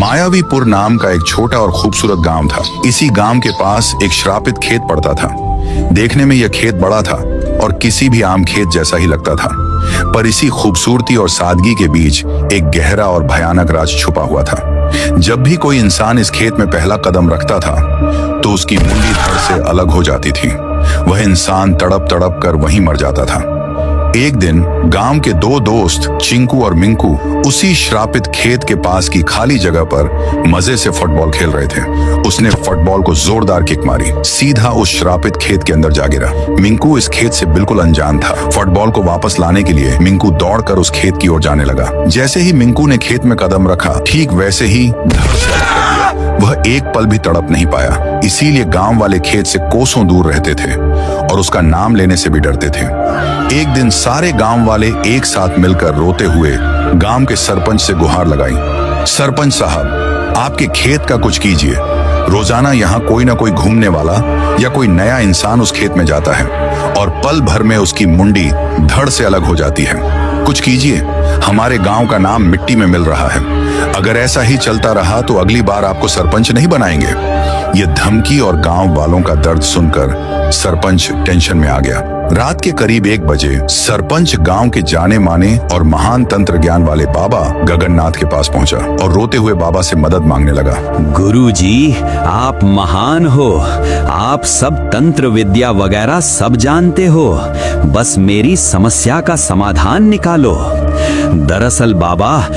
मायावीपुर नाम का एक छोटा और खूबसूरत गांव था। इसी गांव के पास एक श्रापित खेत पड़ता था। देखने में यह खेत बड़ा था और किसी भी आम खेत जैसा ही लगता था, पर इसी खूबसूरती और सादगी के बीच एक गहरा और भयानक राज छुपा हुआ था। जब भी कोई इंसान इस खेत में पहला कदम रखता था तो उसकी मुंडी धड़ से अलग हो जाती थी। वह इंसान तड़प तड़प कर वहीं मर जाता था। एक दिन गांव के दो दोस्त चिंकू और मिंकू उसी श्रापित खेत के पास की खाली जगह पर मजे से फुटबॉल खेल रहे थे। उसने फुटबॉल को जोरदार किक मारी, सीधा उस श्रापित खेत के अंदर जा गिरा। मिंकू इस खेत से बिल्कुल अनजान था। फुटबॉल को वापस लाने के लिए मिंकू दौड़कर उस खेत की ओर जाने लगा। जैसे ही मिंकू ने खेत में कदम रखा, ठीक वैसे ही धड़ से अलग हो गया। वह एक पल भी तड़प नहीं पाया। इसीलिए गांव वाले खेत से कोसों दूर रहते थे और उसका नाम लेने से भी डरते थे। एक दिन सारे गांव वाले एक साथ मिलकर रोते हुए गांव के सरपंच से गुहार लगाई। सरपंच साहब, आपके खेत का कुछ कीजिए। रोजाना यहाँ कोई ना कोई घूमने वाला या कोई नया इंसान उस खेत में जाता है और पल भर में उसकी मुंडी धड़ से अलग हो जाती है। कुछ कीजिए, हमारे गांव का नाम मिट्टी में मिल रहा है। अगर ऐसा ही चलता रहा तो अगली बार आपको सरपंच नहीं बनाएंगे। ये धमकी और गांव वालों का दर्द सुनकर सरपंच टेंशन में आ गया। रात के करीब 1 बजे सरपंच गांव के जाने माने और महान तंत्र ज्ञान वाले बाबा गगननाथ के पास पहुंचा और रोते हुए बाबा से मदद मांगने लगा। गुरुजी, आप महान हो। आप सब तंत्र विद्या वगैरह सब जानते हो। बस मेरी समस्या का समाधान निकालो। दरअसल बाबा,